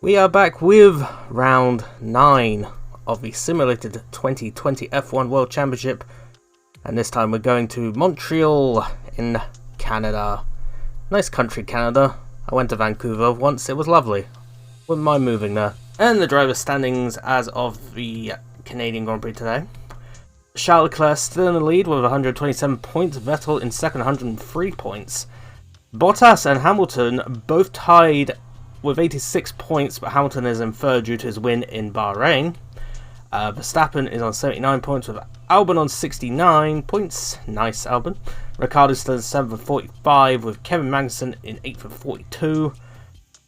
We are back with round 9 of the simulated 2020 F1 World Championship, and this time we're going to Montreal in Canada. Nice country, Canada. I went to Vancouver once, it was lovely. Wouldn't mind moving there. And the driver standings as of the Canadian Grand Prix today. Charles Leclerc still in the lead with 127 points, Vettel in second, 103 points. Bottas and Hamilton both tied with 86 points, but Hamilton is in third due to his win in Bahrain. Verstappen is on 79 points with Albon on 69 points. Nice, Albon. Ricciardo still in 7th with 45, with Kevin Magnussen in 8th with 42.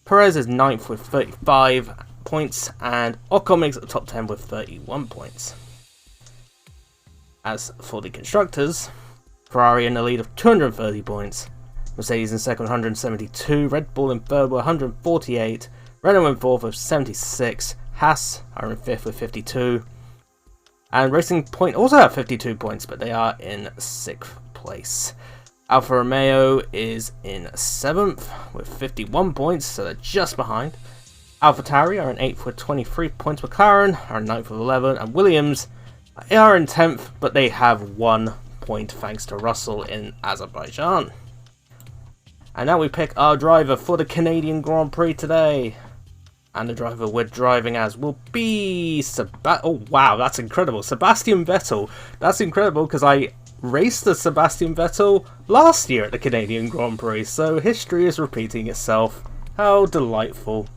Perez is 9th with 35 points, and Ocon makes it the top 10 with 31 points. As for the constructors, Ferrari in the lead of 230 points. Mercedes in second, 172. Red Bull in third with 148. Renault in fourth with 76. Haas are in fifth with 52. And Racing Point also have 52 points, but they are in sixth place. Alfa Romeo is in seventh with 51 points, so they're just behind. AlphaTauri are in eighth with 23 points. McLaren are in ninth with 11. And Williams are in 10th, but they have 1 point thanks to Russell in Azerbaijan. And now we pick our driver for the Canadian Grand Prix today. And the driver we're driving as will be oh wow, that's incredible. Sebastian Vettel. That's incredible because I raced as Sebastian Vettel last year at the Canadian Grand Prix. So history is repeating itself. How delightful.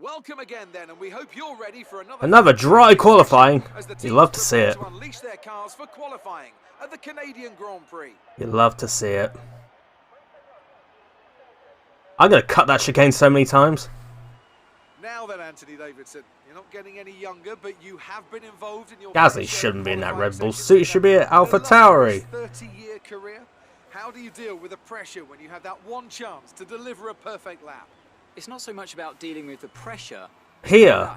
Welcome again then, and we hope you're ready for another dry qualifying. You love to see it. To unleash their cars for qualifying at the Canadian Grand Prix. You love to see it. I'm going to cut that chicane so many times. Now then, Anthony Davidson, you're not getting any younger, but you have been involved in your... Gasly shouldn't be in that Red Bull suit, should be at AlphaTauri. 30-year career. How do you deal with the pressure when you have that one chance to deliver a perfect lap? It's not so much about dealing with the pressure. Here,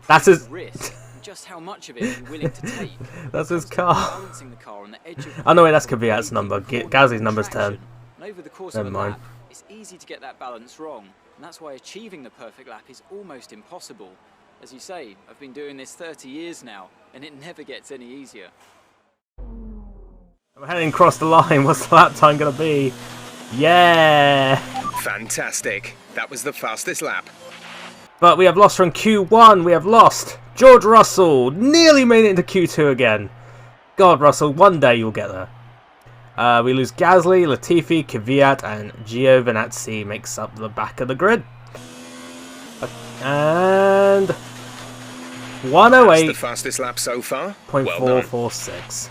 that's his risk, just how much of it you're willing to take. That's his car. Balancing the car on the edge of oh no, wait, that's Kvyat's number. Gasly's number's 10. And over the course Never of a mind. lap, it's easy to get that balance wrong, and that's why achieving the perfect lap is almost impossible. As you say, I've been doing this 30 years now, and it never gets any easier. I'm heading across the line. What's the lap time gonna be? Yeah! Fantastic. That was the fastest lap. But we have lost from Q1. We have lost. George Russell nearly made it into Q2 again. God, Russell, one day you'll get there. We lose Gasly, Latifi, Kvyat, and Giovinazzi makes up the back of the grid. And 108. That's the fastest lap so far. Well 446.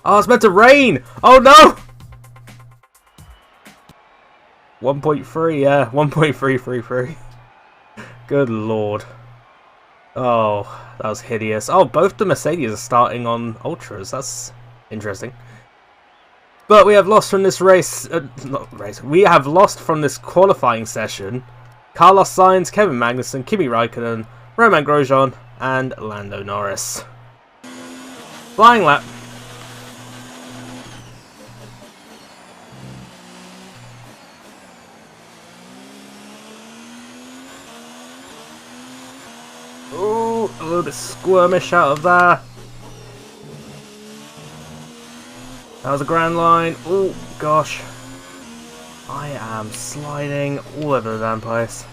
Oh, it's meant to rain. Oh no. 1.3, yeah, 1.333. Good lord. Oh, that was hideous. Oh, both the Mercedes are starting on Ultras. That's interesting. But we have lost from this race. We have lost from this qualifying session. Carlos Sainz, Kevin Magnussen, Kimi Raikkonen, Romain Grosjean, and Lando Norris. Flying lap. Ooh, a little bit squirmish out of there. That was a grand line. Oh gosh. I am sliding all over the damn place.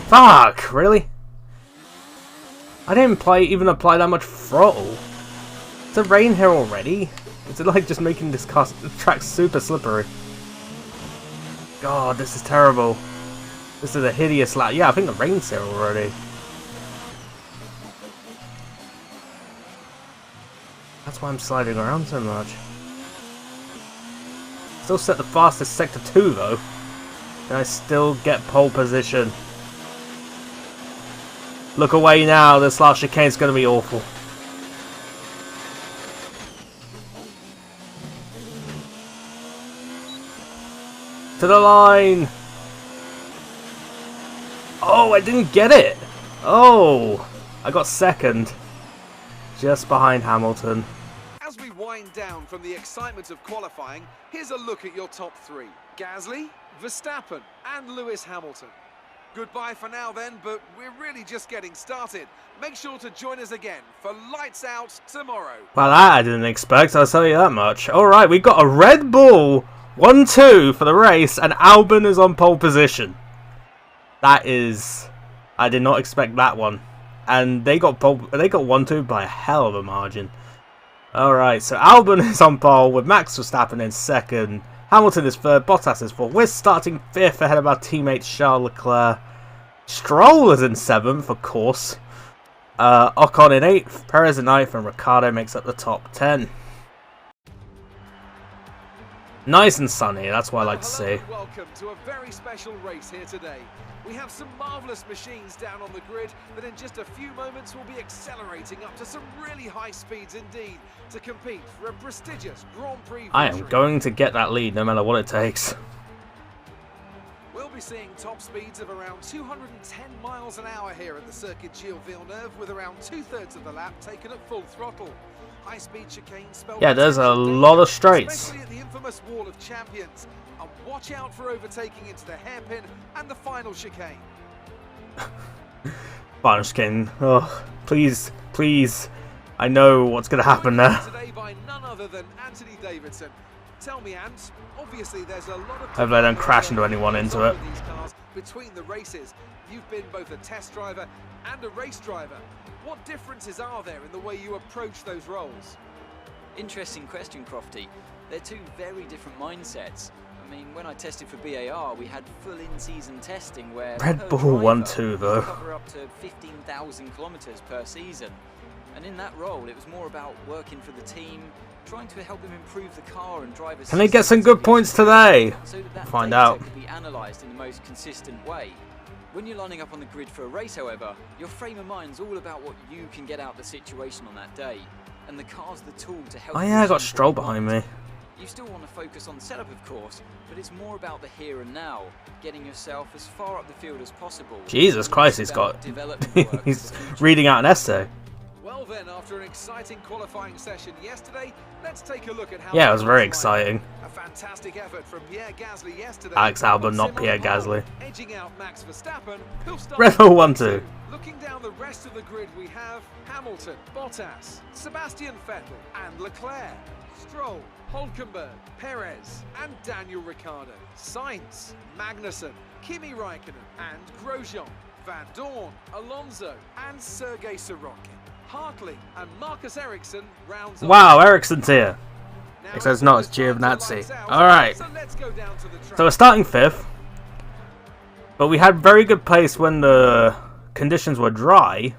Fuck, really? I didn't even apply that much throttle. It's a rain here already. Is it like just making this track super slippery? God, this is terrible. This is a hideous lap. Yeah, I think the rain's here already. That's why I'm sliding around so much. Still set the fastest sector 2 though. And I still get pole position. Look away now, this last chicane's going to be awful. To the line! Oh, I didn't get it! Oh! I got second. Just behind Hamilton. As we wind down from the excitement of qualifying, here's a look at your top three. Gasly, Verstappen and Lewis Hamilton. Goodbye for now then, but we're really just getting started. Make sure to join us again for Lights Out tomorrow. Well, that I didn't expect, I'll tell you that much. Alright, we've got a Red Bull 1-2 for the race, and Albon is on pole position. That is... I did not expect that one. And they got 1-2 by a hell of a margin. Alright, so Albon is on pole with Max Verstappen in second. Hamilton is third, Bottas is fourth. We're starting fifth ahead of our teammate Charles Leclerc. Stroll is in seventh, of course. Ocon in eighth, Perez in ninth, and Ricciardo makes up the top 10. Nice and sunny, that's what I like to see. Welcome to a very special race here today. We have some marvellous machines down on the grid that in just a few moments will be accelerating up to some really high speeds indeed to compete for a prestigious Grand Prix victory. I am going to get that lead no matter what it takes. We'll be seeing top speeds of around 210 miles an hour here at the Circuit Gilles Villeneuve, with around 2/3 of the lap taken at full throttle. High-speed chicanes spell Yeah, there's a lot of straights. especially at the infamous Wall of Champions. And watch out for overtaking into the hairpin and the final chicane. Final chicane. Oh, please, please. I know what's going to happen there. Today by none other than Anthony Davidson. Tell me, Ant, obviously there's a lot of... Hopefully I don't crash into anyone into it. These cars between the races. You've been both a test driver and a race driver. What differences are there in the way you approach those roles? Interesting question, Crofty. They're two very different mindsets. I mean, when I tested for BAR, we had full in-season testing where Red Bull 1-2 though. Cover up to 15,000 kilometers per season. And in that role, it was more about working for the team, trying to help them improve the car and drive. Can they get some good points today? So that Find data out. could be analysed in the most consistent way. When you're lining up on the grid for a race, however, your frame of mind's all about what you can get out of the situation on that day, and the car's the tool to help. Oh you yeah, I got achieve Stroll what you behind want. me. You still want to focus on the setup, of course, but it's more about the here and now, getting yourself as far up the field as possible. Jesus Christ, he's got... he's reading out an essay. Well then, after an exciting qualifying session yesterday, let's take a look at how... Yeah, it was very exciting. A fantastic effort from Pierre Gasly yesterday. Alex Albon, not Pierre Gasly. Edging out Max Verstappen, who'll start... Red Bull 1-2. Looking down the rest of the grid, we have Hamilton, Bottas, Sebastian Vettel and Leclerc, Stroll, Hülkenberg, Perez and Daniel Ricciardo, Sainz, Magnussen, Kimi Raikkonen and Grosjean, Van Dorn, Alonso and Sergei Sorokin. Hartley and Marcus Ericsson rounds off. Wow, Ericsson's here. Now, Except it's not, it's Giovinazzi. Alright, so let's go down to the track. so we're starting fifth. But we had very good pace when the conditions were dry.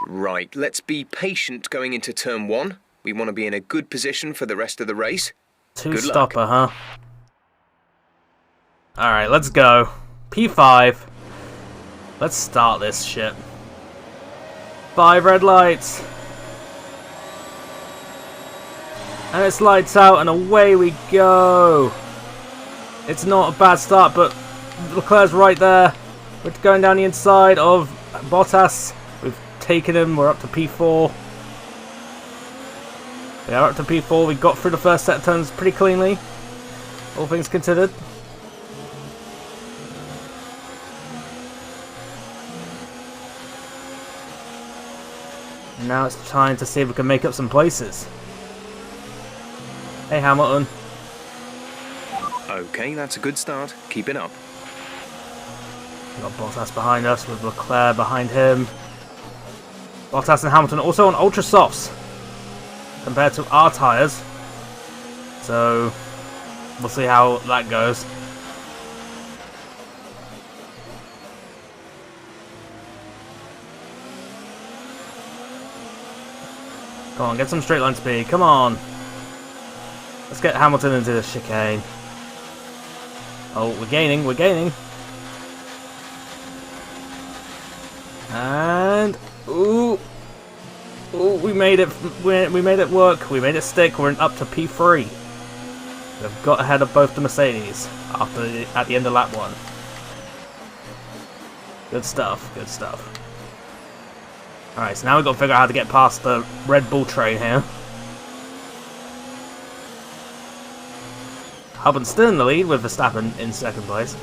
Right, let's be patient going into turn one. We want to be in a good position for the rest of the race. Two-stopper, huh? Alright, let's go. P5. Let's start this shit. 5 red lights. And it's lights out and away we go. It's not a bad start, but Leclerc's right there. We're going down the inside of Bottas. We've taken him, we're up to P4. We are up to P4, we got through the first set of turns pretty cleanly, all things considered. Now it's time to see if we can make up some places. Hey Hamilton. Okay, that's a good start. Keep it up. We've got Bottas behind us with Leclerc behind him. Bottas and Hamilton also on ultra softs compared to our tyres. So we'll see how that goes. Come on, get some straight line speed. Come on. Let's get Hamilton into the chicane. Oh, we're gaining, we're gaining. And ooh, we made it. We made it work. We made it stick. We're up to P3. We've got ahead of both the Mercedes at the end of lap 1. Good stuff, good stuff. Alright, so now we've got to figure out how to get past the Red Bull train here. Albon's still in the lead with Verstappen in second place.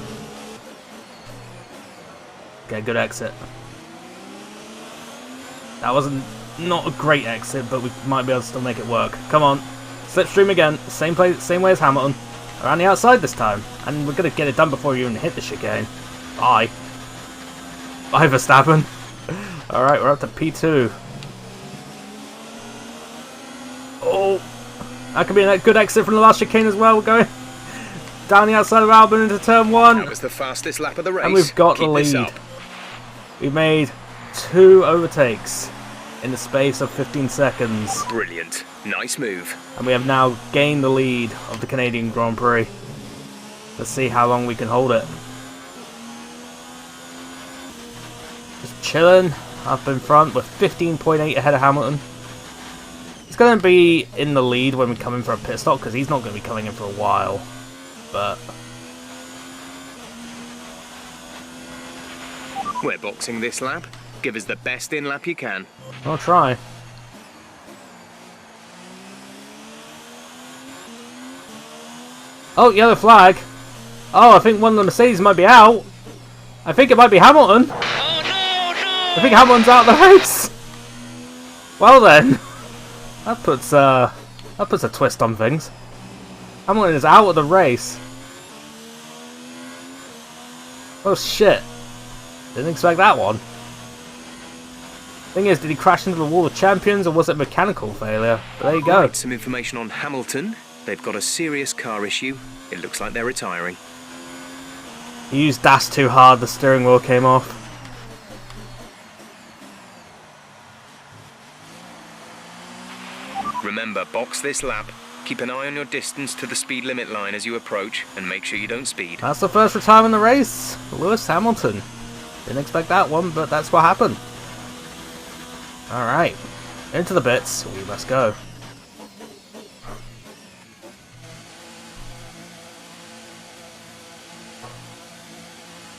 Okay, good exit. That wasn't not a great exit, but we might be able to still make it work. Come on, slipstream again. Same way as Hamilton. Around the outside this time, and we're gonna get it done before you even hit the chicane. Bye. Bye, Verstappen. All right, we're up to P2. Oh, that could be a good exit from the last chicane as well. We're going down the outside of Albon into turn 1. That was the fastest lap of the race. And we've got the lead. We've made 2 overtakes in the space of 15 seconds. Brilliant. Nice move. And we have now gained the lead of the Canadian Grand Prix. Let's see how long we can hold it. Just chilling up in front with 15.8 ahead of Hamilton. He's going to be in the lead when we come in for a pit stop because he's not going to be coming in for a while. But we're boxing this lap. Give us the best in lap you can. I'll try. Oh, yellow flag. Oh, I think one of the Mercedes might be out. I think it might be Hamilton. Oh, no! I think Hamilton's out of the race. Well then, that puts a twist on things. Hamilton is out of the race. Oh shit! Didn't expect that one. Thing is, did he crash into the wall of champions, or was it mechanical failure? But there you go. Right, some information on Hamilton. They've got a serious car issue. It looks like they're retiring. He used dash too hard, the steering wheel came off. Remember, box this lap. Keep an eye on your distance to the speed limit line as you approach, and make sure you don't speed. That's the first retirement in the race. Lewis Hamilton. Didn't expect that one, but that's what happened. Alright. Into the bits. We must go.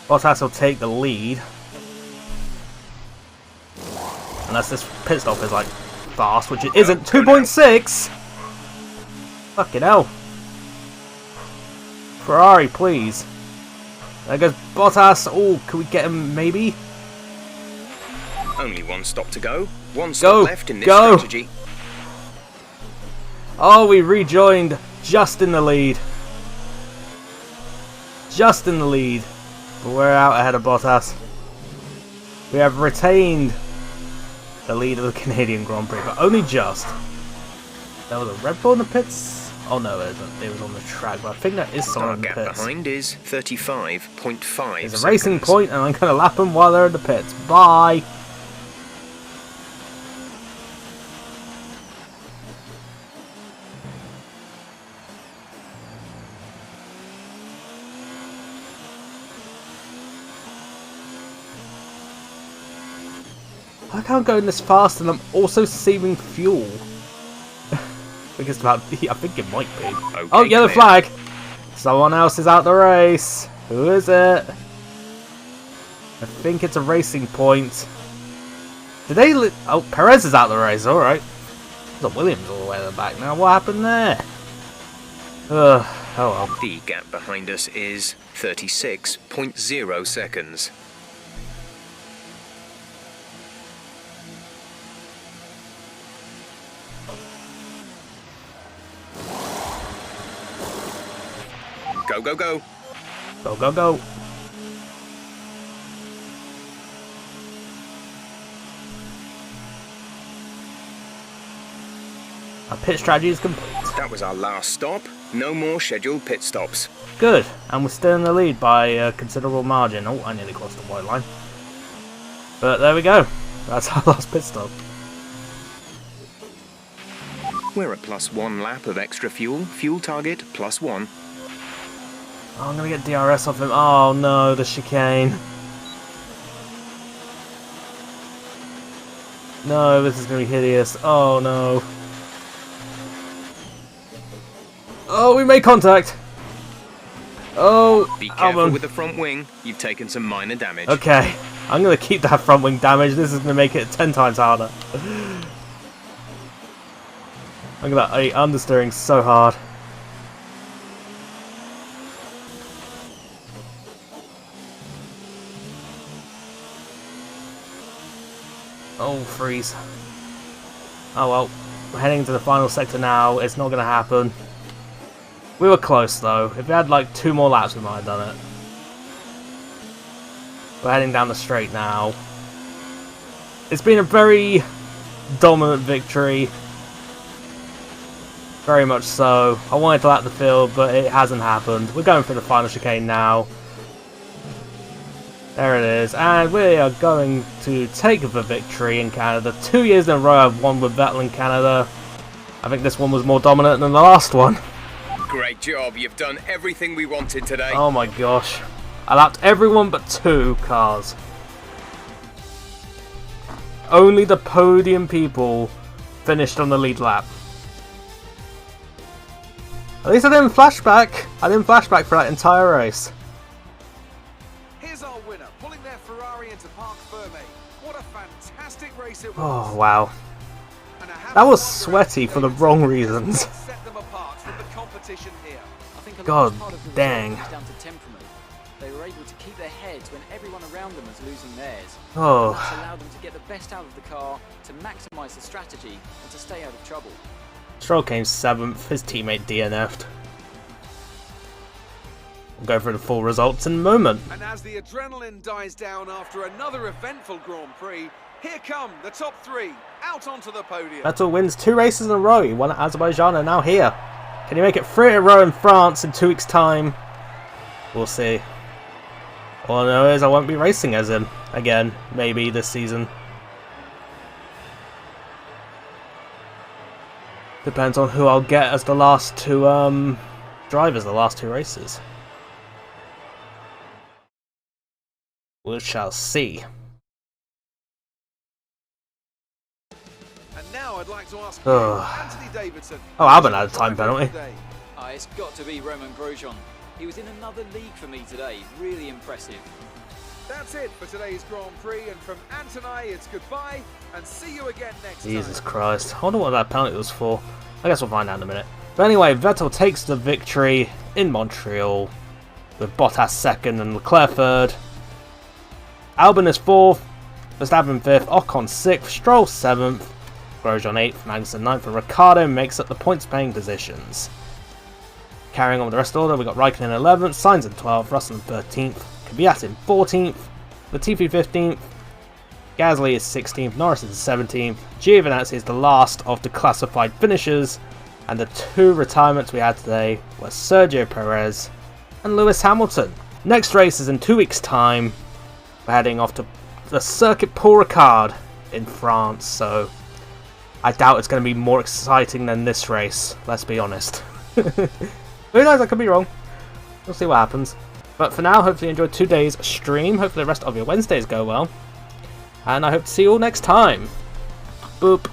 Bottas will take the lead. Unless this pit stop is like fast, which it isn't. 2.6! Fucking hell. Ferrari, please. There goes Bottas. Oh, can we get him maybe? Only one stop to go. One stop left in this strategy. Oh, we rejoined just in the lead. Just in the lead. But we're out ahead of Bottas. We have retained the lead of the Canadian Grand Prix, but only just. There was a Red Bull in the pits. Oh no, it isn't. It was on the track, but I think that is someone in the pits. Our gap behind is 35.5. There's a racing point, and I'm going to lap them while they're in the pits. Bye! I can't go this fast, and I'm also saving fuel. I think it's about. I think it might be. Okay, oh, yellow clear. flag! Someone else is out the race. Who is it? I think it's a racing point. Did they? Oh, Perez is out the race. All right. There's a Williams all the way at the back now. What happened there? Oh well. The gap behind us is 36.0 seconds. Go, go, go. Go, go, go. Our pit strategy is complete. That was our last stop. No more scheduled pit stops. Good, and we're still in the lead by a considerable margin. Oh, I nearly crossed the white line. But there we go. That's our last pit stop. We're at +1 lap of extra fuel. Fuel target +1. Oh, I'm going to get DRS off him. Oh no, the chicane. No, this is going to be hideous. Oh no. Oh, we made contact. Oh, Be careful Albon. with the front wing. You've taken some minor damage. Okay, I'm going to keep that front wing damage. This is going to make it 10 times harder. I'm going to hate understeering so hard. Oh, freeze. Oh well, we're heading to the final sector now. It's not going to happen. We were close though. If we had like 2 more laps, we might have done it. We're heading down the straight now. It's been a very dominant victory. Very much so. I wanted to lap the field, but it hasn't happened. We're going for the final chicane now. There it is, and we are going to take the victory in Canada. 2 years in a row I've won with Vettel in Canada. I think this one was more dominant than the last one. Great job, you've done everything we wanted today. Oh my gosh. I lapped everyone but 2 cars. Only the podium people finished on the lead lap. At least I didn't flashback. I didn't flashback for that entire race. Here's our winner, pulling their Ferrari into Parc Fermé. What a fantastic race it was. Oh wow. That was sweaty for the wrong reasons. Set them apart from the competition here. I think a God large part of the dang. result comes down to temperament. They were able to keep their heads when everyone around them was losing theirs. Oh. That's allowed them to get the best out of the car, to maximise the strategy, and to stay out of trouble. Stroll came 7th, his teammate DNF'd. We'll go through the full results in a moment. And as the adrenaline dies down after another eventful Grand Prix, here come the top 3 out onto the podium. Vettel wins 2 races in a row. He won at Azerbaijan and now here. Can he make it 3 in a row in France in 2 weeks' time? We'll see. All I know is I won't be racing as him again, maybe this season. Depends on who I'll get as the last 2 drivers, the last 2 races. We shall see. And now I'd like to ask Ugh. Anthony Davidson. Oh, Albon had a time penalty. It's got to be Roman Grosjean. He was in another league for me today. Really impressive. That's it for today's Grand Prix, and from Ant and I, it's goodbye, and see you again next Jesus time. Christ. I wonder what that penalty was for. I guess we'll find out in a minute. But anyway, Vettel takes the victory in Montreal with Bottas 2nd and Leclerc 3rd. Albon is 4th, Verstappen 5th, Ocon 6th, Stroll 7th, Grosjean 8th, Magnussen 9th, and Ricciardo makes up the points paying positions. Carrying on with the rest of the order, we got Raikkonen 11th, Sainz in 12th, Russell in 13th, Kvyat in 14th, Latifi 15th, Gasly is 16th, Norris is 17th, Giovinazzi is the last of the classified finishers, and the 2 retirements we had today were Sergio Perez and Lewis Hamilton. Next race is in 2 weeks' time. We're heading off to the Circuit Paul Ricard in France, so I doubt it's going to be more exciting than this race, let's be honest. Who knows, I could be wrong. We'll see what happens. But for now, hopefully you enjoyed 2 days stream. Hopefully the rest of your Wednesdays go well. And I hope to see you all next time. Boop.